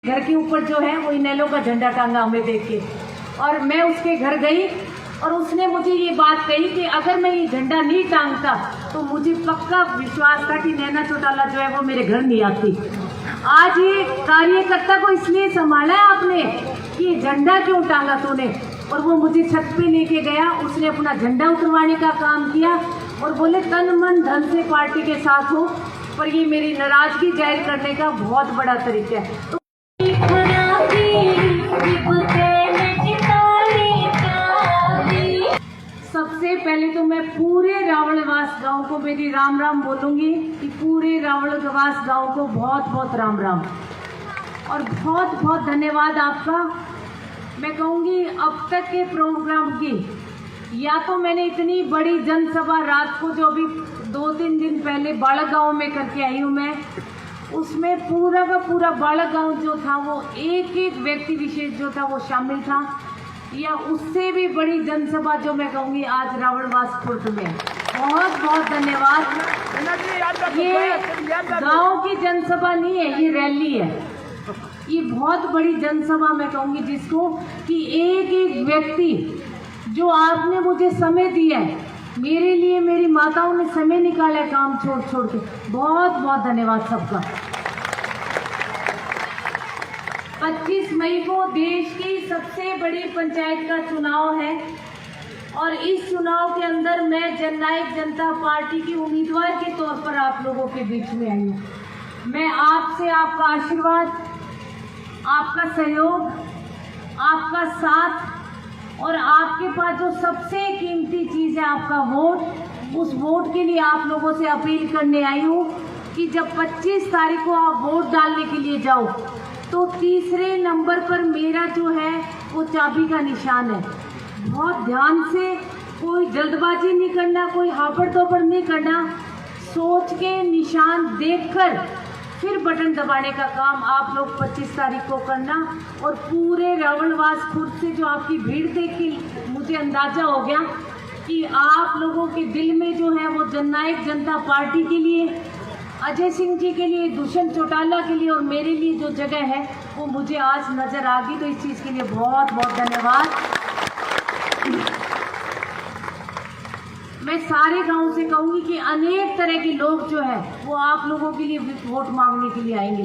घर के ऊपर जो है वो इनेलो का झंडा टांगा हमें देख के, और मैं उसके घर गई और उसने मुझे ये बात कही कि अगर मैं ये झंडा नहीं टांगता तो मुझे पक्का विश्वास था कि नैना चौटाला जो है वो मेरे घर नहीं आती। आज ये कार्यकर्ता को इसलिए संभाला है आपने कि झंडा क्यों टांगा तूने, और वो मुझे छत पे लेके गया, उसने अपना झंडा उतरवाने का काम किया और बोले तन मन धन से पार्टी के साथ हो, पर ये मेरी नाराजगी जाहिर करने का बहुत बड़ा तरीका है। तो सबसे पहले तो मैं पूरे रावणवास गांव को मेरी राम राम बोलूंगी कि पूरे रावणवास गांव को बहुत बहुत राम राम और बहुत बहुत धन्यवाद आपका। मैं कहूँगी अब तक के प्रोग्राम की, या तो मैंने इतनी बड़ी जनसभा रात को जो अभी 2-3 दिन पहले बालक गाँव में करके आई हूँ मैं, उसमें पूरा का पूरा बालक गाँव जो था वो एक एक व्यक्ति विशेष जो था वो शामिल था, या उससे भी बड़ी जनसभा जो मैं कहूँगी आज रावणवास खुर्द में। बहुत बहुत धन्यवाद। ये गांव की जनसभा नहीं है, ये रैली है, ये बहुत बड़ी जनसभा मैं कहूँगी जिसको कि एक एक व्यक्ति जो आपने मुझे समय दिया है, मेरे लिए मेरी माताओं ने समय निकाला है काम छोड़ छोड़ के, बहुत बहुत धन्यवाद सबका। 25 मई को देश की सबसे बड़ी पंचायत का चुनाव है और इस चुनाव के अंदर मैं जननायक जनता पार्टी की उम्मीदवार के तौर पर आप लोगों के बीच में आई हूँ। मैं आपसे आपका आशीर्वाद, आपका सहयोग, आपका साथ और आपके पास जो सबसे कीमती चीज़ है आपका वोट, उस वोट के लिए आप लोगों से अपील करने आई हूँ कि जब 25 तारीख को आप वोट डालने के लिए जाओ तो तीसरे नंबर पर मेरा जो है वो चाबी का निशान है। बहुत ध्यान से, कोई जल्दबाजी नहीं करना, कोई हापड़ तोपड़ नहीं करना, सोच के निशान देखकर फिर बटन दबाने का काम आप लोग 25 तारीख को करना। और पूरे रावणवास खुर्द से जो आपकी भीड़ देख के मुझे अंदाजा हो गया कि आप लोगों के दिल में जो है वो जननायक जनता पार्टी के लिए, अजय सिंह जी के लिए, दुष्यंत चौटाला के लिए और मेरे लिए जो जगह है वो मुझे आज नज़र आ गई। तो इस चीज़ के लिए बहुत बहुत धन्यवाद। मैं सारे गांव से कहूँगी कि अनेक तरह के लोग जो है वो आप लोगों के लिए वोट मांगने के लिए आएंगे,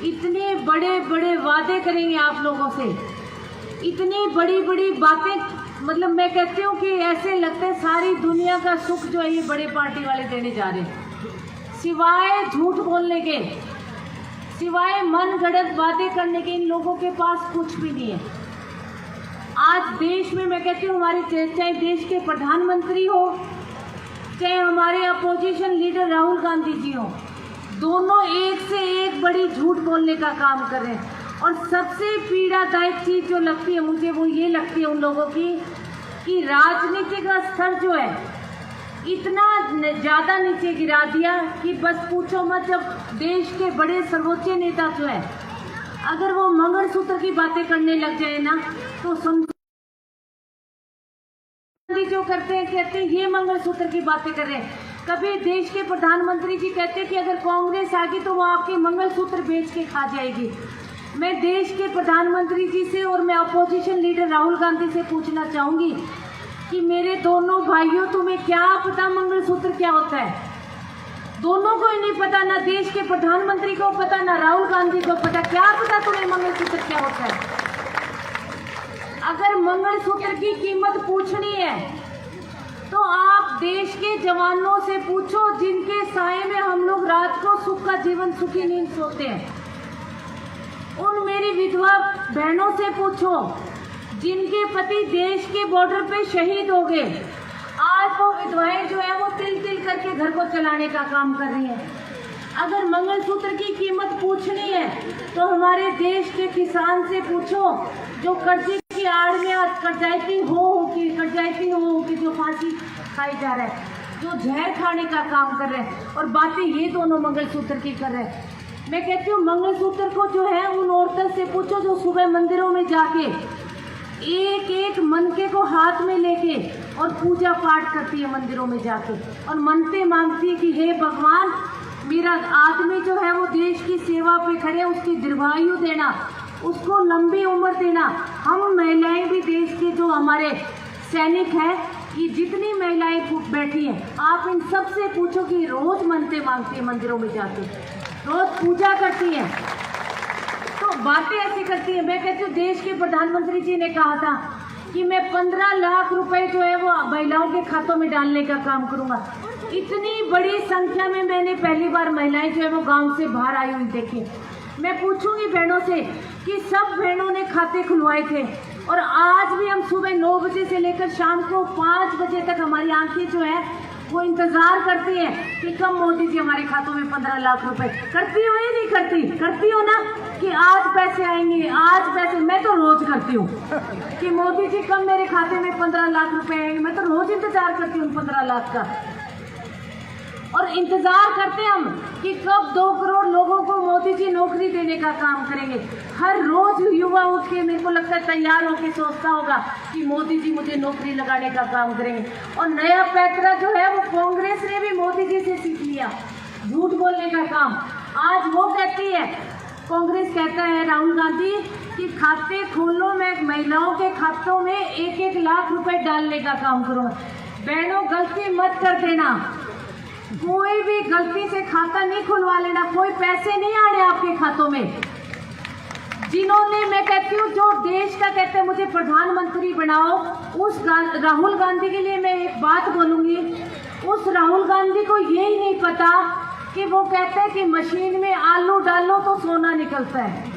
इतने बड़े बड़े वादे करेंगे आप लोगों से, इतनी बड़ी बड़ी बातें, मतलब मैं कहती हूँ कि ऐसे लगता है सारी दुनिया का सुख जो है ये बड़े पार्टी वाले देने जा रहे हैं। सिवाय झूठ बोलने के, सिवाय मन गढ़ंत बातें करने के इन लोगों के पास कुछ भी नहीं है। आज देश में मैं कहती हूँ हमारे चाहे देश के प्रधानमंत्री हो, चाहे हमारे अपोजिशन लीडर राहुल गांधी जी हो, दोनों एक से एक बड़ी झूठ बोलने का काम कर रहे हैं। और सबसे पीड़ादायक चीज़ जो लगती है मुझे वो ये लगती है उन लोगों की कि राजनीति का स्तर जो है इतना ज़्यादा नीचे गिरा दिया कि बस पूछो मत। जब देश के बड़े सर्वोच्च नेता जो है अगर वो मंगलसूत्र की बातें करने लग जाए ना तो जो करते हैं कहते हैं ये मंगलसूत्र की बातें कर रहे हैं। कभी देश के प्रधानमंत्री जी कहते हैं कि अगर कांग्रेस आ गई तो वो आपके मंगलसूत्र बेच के खा जाएगी। मैं देश के प्रधानमंत्री जी से और मैं अपोजिशन लीडर राहुल गांधी से पूछना चाहूँगी कि मेरे दोनों भाइयों, तुम्हें क्या पता मंगलसूत्र क्या होता है? दोनों को ही नहीं पता, ना देश के प्रधानमंत्री को पता, ना राहुल गांधी को पता। क्या पता तुम्हें मंगलसूत्र क्या होता है? अगर मंगलसूत्र की कीमत पूछनी है तो आप देश के जवानों से पूछो जिनके साए में हम लोग रात को सुख का जीवन सुखी नींद सोते हैं। उन मेरी विधवा बहनों से पूछो जिनके पति देश के बॉर्डर पे शहीद हो गए। आज वो विधवाएं जो है वो तिल तिल करके घर को चलाने का काम कर रही हैं। अगर मंगलसूत्र की कीमत पूछनी है तो हमारे देश के किसान से पूछो जो कर्जे की आड़ में आज कर्जाइती हो कि जो फांसी खाई जा रहा है, जो जहर खाने का काम कर रहे हैं, और बातें ये दोनों मंगलसूत्र की कर रहे हैं। मैं कहती हूँ मंगलसूत्र को जो है उन औरतों से पूछो जो सुबह मंदिरों में जाके एक एक मनके को हाथ में लेके और पूजा पाठ करती है मंदिरों में जाके और मनते मांगती है कि हे भगवान मेरा आदमी जो है वो देश की सेवा पे खड़े, उसकी दीर्घायु देना, उसको लंबी उम्र देना। हम महिलाएं भी देश के जो हमारे सैनिक हैं, ये जितनी महिलाएं बैठी हैं, आप इन सब से पूछो कि रोज मन्नतें मांगती हैं, मंदिरों में जाके रोज पूजा करती हैं, तो बातें ऐसी करती हैं। मैं कहती हूँ देश के प्रधानमंत्री जी ने कहा था कि मैं 15 लाख रुपए जो है वो महिलाओं के खातों में डालने का काम करूंगा। इतनी बड़ी संख्या में मैंने पहली बार महिलाएं जो है वो गांव से बाहर आई हुई देखी। मैं पूछूंगी बहनों से कि सब बहनों ने खाते खुलवाए थे, और आज भी हम सुबह 9 बजे से लेकर शाम को 5 बजे तक हमारी आंखें जो है वो इंतजार करती है कि कब मोदी जी हमारे खातों में 15 लाख रुपए। करती हो या नहीं करती? करती हो ना कि आज पैसे आएंगे, आज पैसे। मैं तो रोज करती हूँ कि मोदी जी कब मेरे खाते में 15 लाख रुपए आएंगे। मैं तो रोज इंतजार करती हूँ 15 लाख का, और इंतजार करते हम कि कब 2 करोड़ लोगों को मोदी जी नौकरी देने का काम करेंगे। हर रोज युवा उठ के मेरे को लगता है तैयार होकर सोचता होगा कि मोदी जी मुझे नौकरी लगाने का काम करेंगे। और नया पैतरा जो है वो कांग्रेस ने भी मोदी जी से सीख लिया, झूठ बोलने का काम। आज वो कहती है, कांग्रेस कहता है राहुल गांधी कि खाते खोलो, मैं महिलाओं के खातों में 1-1 लाख रुपए डालने का काम करूँगा। बहनों गलती मत कर देना, कोई भी गलती से खाता नहीं खुलवा लेना, कोई पैसे नहीं आने आपके खातों में। जिन्होंने, मैं कहती हूँ जो देश का कहते हैं मुझे प्रधानमंत्री बनाओ, उस राहुल गांधी के लिए मैं एक बात बोलूंगी, उस राहुल गांधी को यही नहीं पता कि वो कहते हैं कि मशीन में आलू डालो तो सोना निकलता है।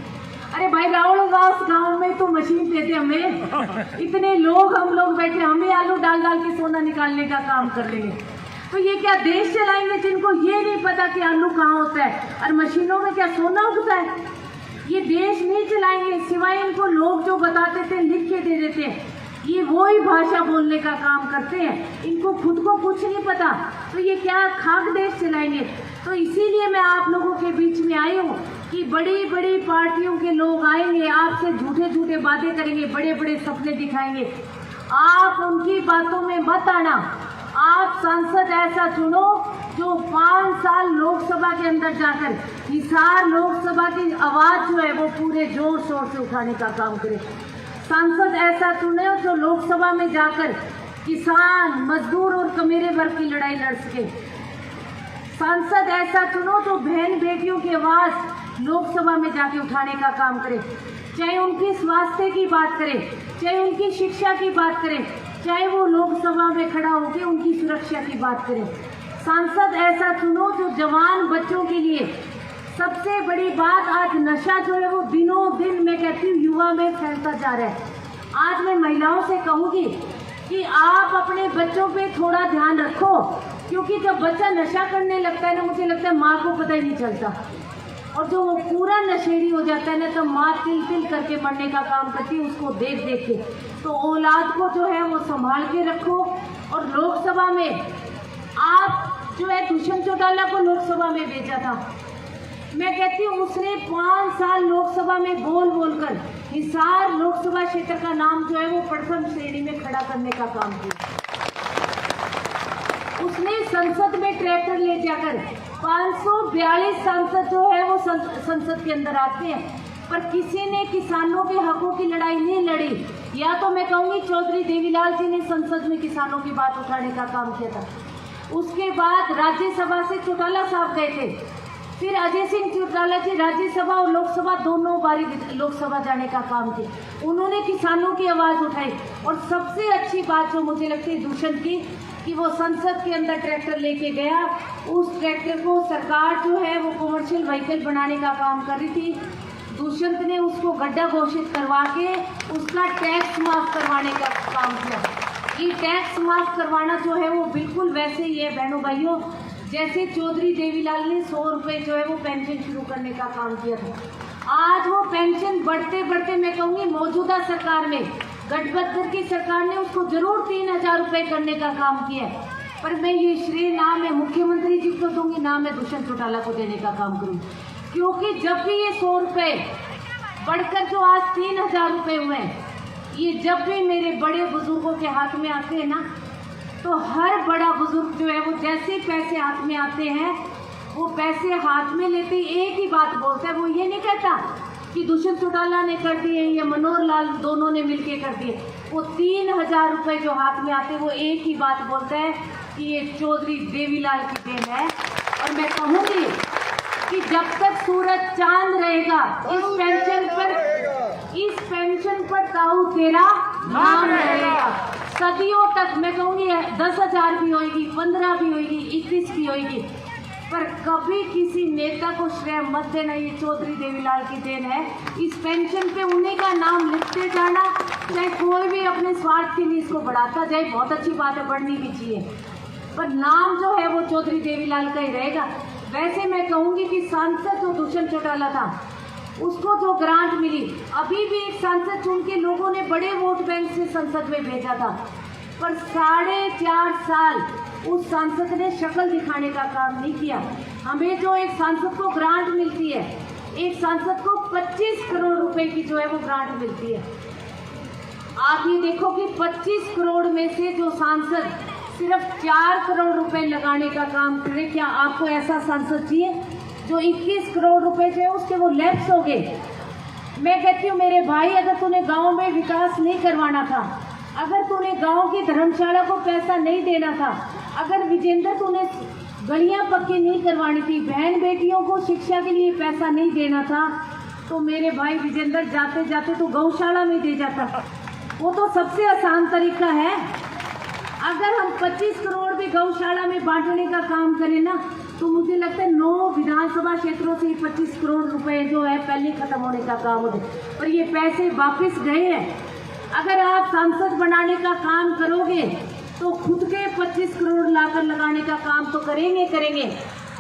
अरे भाई राहुल गांव में तो मशीन देते हमें, इतने लोग हम लोग बैठे, हमें आलू डाल डाल के सोना निकालने का काम कर लेंगे। तो ये क्या देश चलाएंगे जिनको ये नहीं पता कि आलू कहाँ होता है और मशीनों में क्या सोना उगता है? ये देश नहीं चलाएंगे, सिवाय इनको लोग जो बताते थे लिख के दे देते हैं, ये वो ही भाषा बोलने का काम करते हैं, इनको खुद को कुछ नहीं पता। तो ये क्या खाक देश चलाएंगे? तो इसीलिए मैं आप लोगों के बीच में आई हूँ कि बड़ी बड़ी पार्टियों के लोग आएंगे, आपसे झूठे झूठे बातें करेंगे, बड़े बड़े सपने दिखाएंगे, आप उनकी बातों में मत आना। आप सांसद ऐसा चुनो जो 5 साल लोकसभा के अंदर जाकर हिसार लोकसभा की आवाज जो है वो पूरे जोर शोर से उठाने का काम करे। सांसद ऐसा चुने जो लोकसभा में जाकर किसान, मजदूर और कमेरे वर्ग की लड़ाई लड़ सके। सांसद ऐसा चुनो जो बहन बेटियों की आवाज लोकसभा में जाके उठाने का काम करे, चाहे उनकी स्वास्थ्य की बात करे, चाहे उनकी शिक्षा की बात करे, चाहे वो लोकसभा में खड़ा होकर उनकी सुरक्षा की बात करें। सांसद ऐसा चुनो जो जवान बच्चों के लिए, सबसे बड़ी बात आज नशा जो है वो दिनों दिन मैं कहती हूँ युवा में फैलता जा रहा है। आज मैं महिलाओं से कहूँगी कि आप अपने बच्चों पे थोड़ा ध्यान रखो, क्योंकि जब बच्चा नशा करने लगता है ना, मुझे लगता है माँ को पता ही नहीं चलता, और जो वो पूरा नशेड़ी हो जाता है ना, तो माँ तिल तिल करके मरने का काम करती है उसको देख देख के। तो औलाद को जो है वो संभाल के रखो। और लोकसभा में आप जो है दुष्यंत चौटाला को लोकसभा में भेजा था, मैं कहती हूँ उसने 5 साल लोकसभा में बोल बोलकर हिसार लोकसभा क्षेत्र का नाम जो है वो प्रथम श्रेणी में खड़ा करने का काम किया। उसने संसद में ट्रैक्टर ले जाकर 542 सांसद जो है वो संसद के अंदर आते हैं, पर किसी ने किसानों के हकों की लड़ाई नहीं लड़ी। या तो मैं कहूँगी चौधरी देवीलाल जी ने संसद में किसानों की बात उठाने का काम किया था। उसके बाद राज्यसभा से चौटाला साहब गए थे, फिर अजय सिंह चौटाला जी राज्यसभा और लोकसभा दोनों बारी लोकसभा जाने का काम किया। उन्होंने किसानों की आवाज़ उठाई। और सबसे अच्छी बात जो मुझे लगती है दुष्यंत की, कि वो संसद के अंदर ट्रैक्टर लेके गया। उस ट्रैक्टर को सरकार जो है वो कमर्शियल व्हीकल बनाने का काम कर रही थी, दुष्यंत ने उसको गड्ढा घोषित करवा के उसका टैक्स माफ करवाने का काम किया। ये टैक्स माफ करवाना जो है वो बिल्कुल वैसे ही है बहनों भाइयों, जैसे चौधरी देवीलाल ने 100 रुपये जो है वो पेंशन शुरू करने का काम किया था। आज वो पेंशन बढ़ते बढ़ते मैं कहूँगी मौजूदा सरकार में, गठबंधन की सरकार ने उसको जरूर 3000 रुपये करने का काम किया है। पर मैं ये श्रेय ना मैं मुख्यमंत्री जी को दूंगी, ना मैं दुष्यंत चौटाला को देने का काम करूँगी, क्योंकि जब भी ये 100 रुपये बढ़कर जो आज 3000 रुपये हुए हैं, ये जब भी मेरे बड़े बुजुर्गों के हाथ में आते हैं ना, तो हर बड़ा बुजुर्ग जो है वो जैसे पैसे हाथ में आते हैं वो पैसे हाथ में लेते एक ही बात बोलता है, वो ये नहीं कहता कि दुष्यंत चौटाला ने कर दिए या मनोहर लाल दोनों ने मिलके कर दिए। वो 3000 रुपये जो हाथ में आते वो एक ही बात बोलता है कि ये चौधरी देवीलाल की देन है। और मैं कहूँगी कि जब तक सूरज चांद रहेगा इस पेंशन पर ताऊ तेरा नाम रहेगा सदियों तक। मैं कहूँगी 10,000 भी होगी, 15 भी होगी, 21 भी होगी, पर कभी किसी नेता को श्रेय मत देना, ये चौधरी देवीलाल की देन है। इस पेंशन पे उन्हीं का नाम लिखते जाना, चाहे कोई भी अपने स्वार्थ के लिए इसको बढ़ाता जाए, बहुत अच्छी बात है, बढ़नी भी चाहिए, पर नाम जो है वो चौधरी देवीलाल का ही रहेगा। वैसे मैं कहूँगी कि सांसद जो दुष्यंत चौटाला था उसको जो ग्रांट मिली, अभी भी एक सांसद चुन के लोगों ने बड़े वोट बैंक से संसद में भेजा था, पर 4.5 साल उस सांसद ने शक्ल दिखाने का काम नहीं किया। हमें जो एक सांसद को ग्रांट मिलती है, एक सांसद को 25 करोड़ रुपए की जो है वो ग्रांट मिलती है। आप ये देखो कि 25 करोड़ में से जो सांसद सिर्फ 4 करोड़ रुपए लगाने का काम करे। क्या आपको ऐसा सांसद चाहिए जो 21 करोड़ रुपए जो है उसके वो लैप्स हो गए? मैं कहती हूँ मेरे भाई, अगर तूने गांव में विकास नहीं करवाना था, अगर तूने गांव की धर्मशाला को पैसा नहीं देना था, अगर विजेंद्र तूने गलियां पक्की नहीं करवानी थी, बहन बेटियों को शिक्षा के लिए पैसा नहीं देना था, तो मेरे भाई विजेंद्र जाते जाते तो गौशाला में दे जाता। वो तो सबसे आसान तरीका है। अगर हम 25 करोड़ भी गौशाला में बांटने का काम करें ना, तो मुझे लगता है 9 विधानसभा क्षेत्रों से 25 करोड़ रुपए जो है पहले खत्म होने का काम हो गया, और ये पैसे वापस गए हैं। अगर आप सांसद बनाने का काम करोगे तो खुद के 25 करोड़ लाकर लगाने का काम तो करेंगे।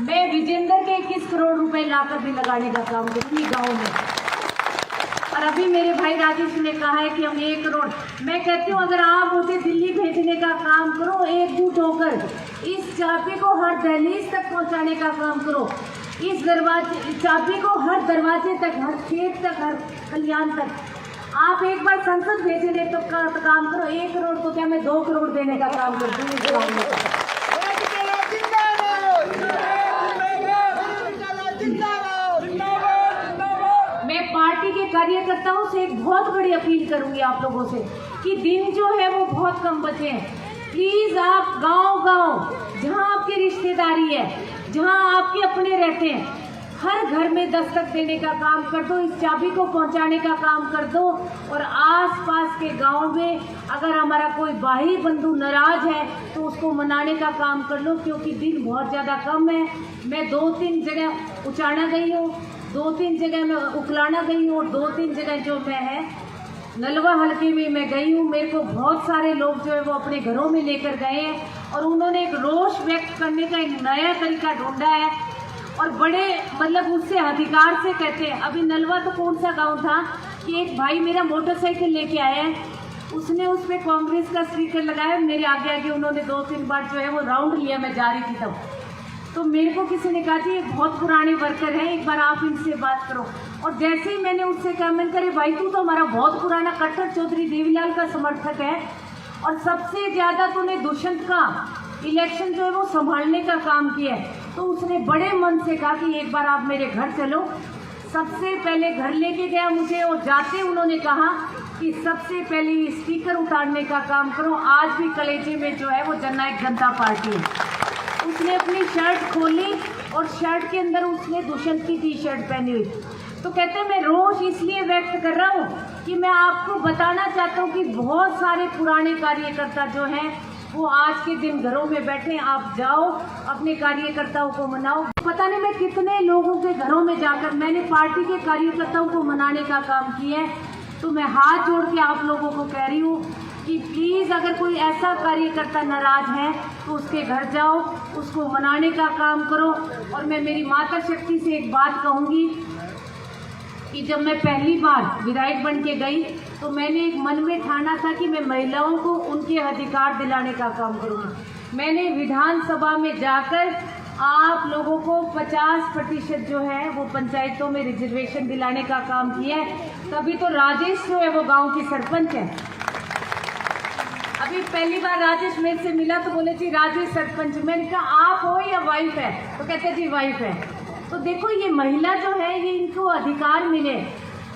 मैं विजेंद्र के 21 करोड़ रुपए लाकर भी लगाने का काम करूँगी गाँव में। और अभी मेरे भाई राजेश ने कहा है कि हम 1 करोड़, मैं कहती हूँ अगर आप मुझे दिल्ली भेजने का काम करो, एकजुट होकर इस चाबी को हर दहलीज तक पहुँचाने का काम करो, इस चाबी को हर दरवाजे तक, हर खेत तक, हर कल्याण तक आप एक बार संसद भेजने तो काम करो। 1 करोड़ तो क्या मैं 2 करोड़ देने का काम करती हूँ। मैं पार्टी के कार्यकर्ताओं से एक बहुत बड़ी अपील करूंगी आप लोगों से कि दिन जो है वो बहुत कम बचे हैं। प्लीज आप गांव-गांव जहां आपकी रिश्तेदारी है, जहां आपके अपने रहते हैं, हर घर में दस्तक देने का काम कर दो, इस चाबी को पहुंचाने का काम कर दो। और आसपास के गांव में अगर हमारा कोई भाई बंधु नाराज है तो उसको मनाने का काम कर लो, क्योंकि दिन बहुत ज़्यादा कम है। मैं 2-3 जगह उचाना गई हूँ, 2-3 जगह मैं उकलाना गई हूँ, और 2-3 जगह जो मैं है नलवा हल्के में मैं गई हूँ। मेरे को बहुत सारे लोग जो है वो अपने घरों में लेकर गए हैं, और उन्होंने एक रोष व्यक्त करने का एक नया तरीका ढूंढा है, और बड़े मतलब उससे अधिकार से कहते हैं। अभी नलवा तो कौन सा गांव था कि एक भाई मेरा मोटरसाइकिल लेके आया है, उसने उस पर कांग्रेस का स्टिकर लगाया, मेरे आगे आगे उन्होंने 2-3 बार जो है वो राउंड लिया, मैं जा रही थी तब। तो मेरे को किसी ने कहा कि ये बहुत पुराने वर्कर हैं, एक बार आप इनसे बात करो। और जैसे ही मैंने उससे कहा, मैंने कहा भाई तू तो हमारा बहुत पुराना कट्टर चौधरी देवीलाल का समर्थक है, और सबसे ज़्यादा तूने दुष्यंत का इलेक्शन जो है वो संभालने का काम किया है। तो उसने बड़े मन से कहा कि एक बार आप मेरे घर चलो। सबसे पहले घर लेके गया मुझे, और जाते उन्होंने कहा कि सबसे पहले स्पीकर उतारने का काम करो। आज भी कलेजे में जो है वो जननायक जनता पार्टी है। उसने अपनी शर्ट खोली और शर्ट के अंदर उसने दुष्यंत की टी शर्ट पहनी हुई। तो कहते हैं मैं रोष इसलिए व्यक्त कर रहा हूँ कि मैं आपको बताना चाहता हूँ कि बहुत सारे पुराने कार्यकर्ता जो हैं वो आज के दिन घरों में बैठे। आप जाओ अपने कार्यकर्ताओं को मनाओ। पता नहीं मैं कितने लोगों के घरों में जाकर मैंने पार्टी के कार्यकर्ताओं को मनाने का काम किया है। तो मैं हाथ जोड़ के आप लोगों को कह रही हूँ कि प्लीज़ अगर कोई ऐसा कार्यकर्ता नाराज है तो उसके घर जाओ, उसको मनाने का काम करो। और मैं मेरी माता शक्ति से एक बात कहूँगी कि जब मैं पहली बार विधायक बन के गई तो मैंने एक मन में ठाना था कि मैं महिलाओं को उनके अधिकार दिलाने का काम करूँगी। मैंने विधानसभा में जाकर आप लोगों को 50% जो है वो पंचायतों में रिजर्वेशन दिलाने का काम किया है। तभी तो राजेश जो है वो गांव की सरपंच है। अभी पहली बार राजेश मेरे से मिला तो बोले जी राजेश सरपंच, मैंने कहा आप हो या वाइफ है? तो कहते जी वाइफ है। तो देखो ये महिला जो है ये इनको अधिकार मिले।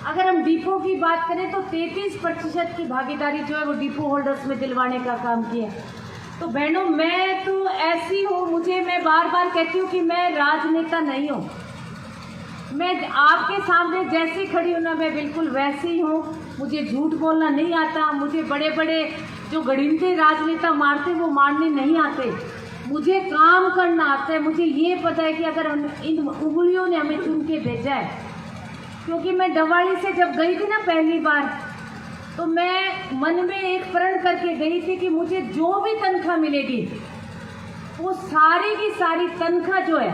अगर हम डिपो की बात करें तो 33% की भागीदारी जो है वो डिपो होल्डर्स में दिलवाने का काम किया। तो बहनों मैं तो ऐसी हूँ, मैं बार बार कहती हूँ कि मैं राजनेता नहीं हूँ। मैं आपके सामने जैसी खड़ी हूँ ना मैं बिल्कुल वैसी हूँ। मुझे झूठ बोलना नहीं आता, मुझे बड़े बड़े जो गड़िंदे राजनेता मारते वो मारने नहीं आते, मुझे काम करना आता है। मुझे ये पता है कि अगर इन उंगलियों ने हमें चुन के भेजा है, क्योंकि मैं डवाली से जब गई थी ना पहली बार तो मैं मन में एक प्रण करके गई थी कि मुझे जो भी तनख्वाह मिलेगी वो सारी की सारी तनख्वाह जो है,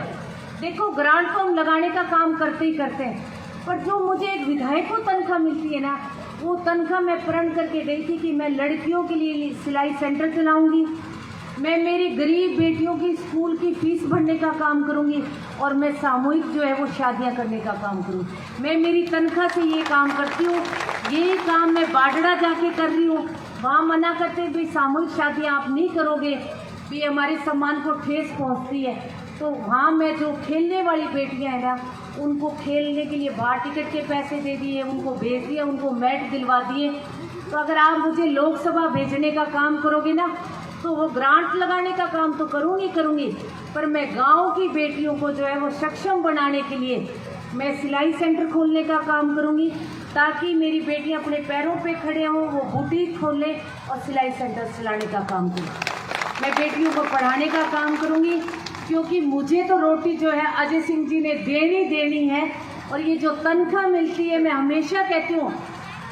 देखो ग्रांट तो हम लगाने का काम करते ही करते हैं, पर जो मुझे एक विधायक को तनख्वाह मिलती है ना वो तनख्वाह मैं प्रण करके गई थी कि मैं लड़कियों के लिए सिलाई सेंटर चलाऊंगी, मैं मेरी गरीब बेटियों की स्कूल की फीस भरने का काम करूंगी और मैं सामूहिक जो है वो शादियां करने का काम करूंगी। मैं मेरी तनख्वाह से ये काम करती हूँ। ये काम मैं बाडड़ा जाके कर रही हूँ, वहाँ मना करते हैं भाई सामूहिक शादियाँ आप नहीं करोगे, भी हमारे सम्मान को ठेस पहुँचती है। तो वहाँ मैं जो खेलने वाली बेटियाँ हैं ना उनको खेलने के लिए बाहर टिकट के पैसे दे दिए, उनको भेज दिए, उनको मैट दिलवा दिए। तो अगर आप मुझे लोकसभा भेजने का काम करोगे ना तो वो ग्रांट लगाने का काम तो करूँगी, पर मैं गांव की बेटियों को जो है वो सक्षम बनाने के लिए मैं सिलाई सेंटर खोलने का काम करूँगी, ताकि मेरी बेटियां अपने पैरों पे खड़े हों, वो बुटीक खोलें और सिलाई सेंटर चलाने का काम करें। मैं बेटियों को पढ़ाने का काम करूँगी, क्योंकि मुझे तो रोटी जो है अजय सिंह जी ने देनी है। और ये जो तनख्वाह मिलती है, मैं हमेशा कहती हूँ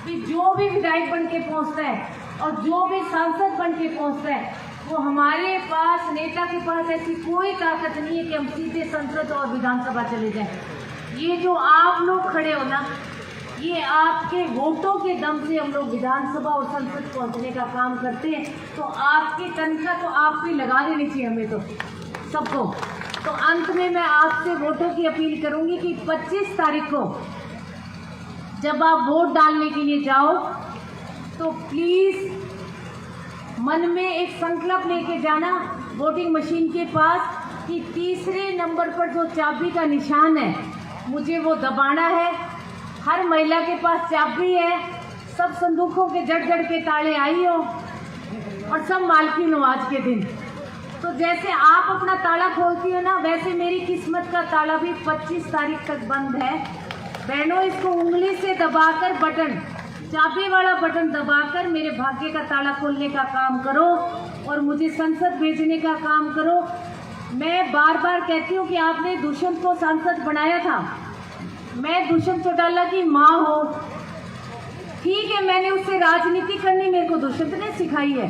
कि जो भी विधायक बन के पहुँचता है और जो भी सांसद बन के पहुँचता है वो हमारे पास नेता के पास ऐसी कोई ताकत नहीं है कि हम सीधे संसद और विधानसभा चले जाएं। ये जो आप लोग खड़े हो ना, ये आपके वोटों के दम से हम लोग विधानसभा और संसद पहुंचने का काम करते हैं। तो आपकी तनख्वाह तो आप भी लगा देनी चाहिए हमें तो सबको। तो अंत में मैं आपसे वोटों की अपील करूंगी कि 25 तारीख को जब आप वोट डालने के लिए जाओ तो प्लीज़ मन में एक संकल्प लेके जाना वोटिंग मशीन के पास कि तीसरे नंबर पर जो चाबी का निशान है मुझे वो दबाना है। हर महिला के पास चाबी है, सब संदूकों के जड़ के ताले आई हो और सब मालकिन हो आज के दिन। तो जैसे आप अपना ताला खोलती हो ना, वैसे मेरी किस्मत का ताला भी 25 तारीख तक बंद है। बहनों इसको उंगली से दबाकर बटन, चाबी वाला बटन दबाकर मेरे भाग्य का ताला खोलने का काम करो और मुझे संसद भेजने का काम करो। मैं बार बार कहती हूँ कि आपने दुष्यंत को सांसद बनाया था, मैं दुष्यंत चौटाला की माँ हूँ, ठीक है मैंने उससे राजनीति करनी मेरे को दुष्यंत ने सिखाई है,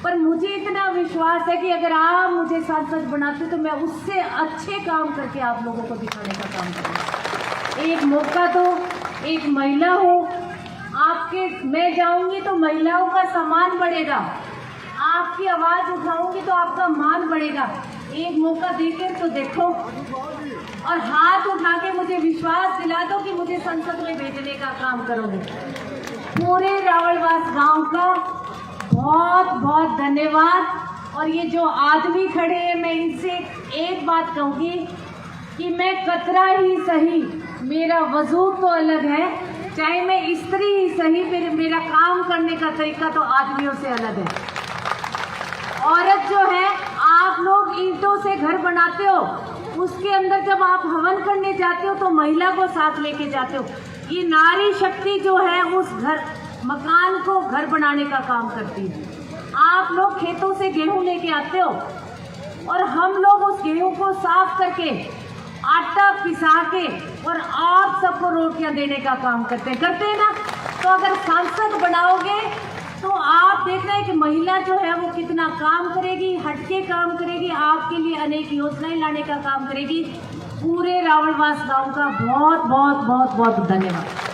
पर मुझे इतना विश्वास है कि अगर आप मुझे सांसद बनाते तो मैं उससे अच्छे काम करके आप लोगों को दिखाने का काम करूँगा। एक मौका तो एक महिला हो आपके, मैं जाऊंगी तो महिलाओं का सम्मान बढ़ेगा, आपकी आवाज़ उठाऊंगी तो आपका मान बढ़ेगा। एक मौका देकर तो देखो और हाथ उठा के मुझे विश्वास दिला दो कि मुझे संसद में भेजने का काम करोगे। पूरे रावलवास गांव का बहुत बहुत धन्यवाद। और ये जो आदमी खड़े हैं मैं इनसे एक बात कहूँगी कि मैं कतरा ही सही, मेरा वजूद तो अलग है, चाहे मैं स्त्री ही सही, मेरा काम करने का तरीका तो आदमियों से अलग है। औरत जो है, आप लोग ईंटों से घर बनाते हो, उसके अंदर जब आप हवन करने जाते हो तो महिला को साथ लेके जाते हो। ये नारी शक्ति जो है उस घर मकान को घर बनाने का काम करती है। आप लोग खेतों से गेहूं लेके आते हो और हम लोग उस गेहूं को साफ करके आटा पिसा के और आप सबको रोटियां देने का काम करते हैं ना। तो अगर सांसद बनाओगे तो आप देखना है कि महिला जो है वो कितना काम करेगी, हटके काम करेगी, आपके लिए अनेक योजनाएं लाने का काम करेगी। पूरे रावलवास गांव का बहुत बहुत बहुत बहुत धन्यवाद।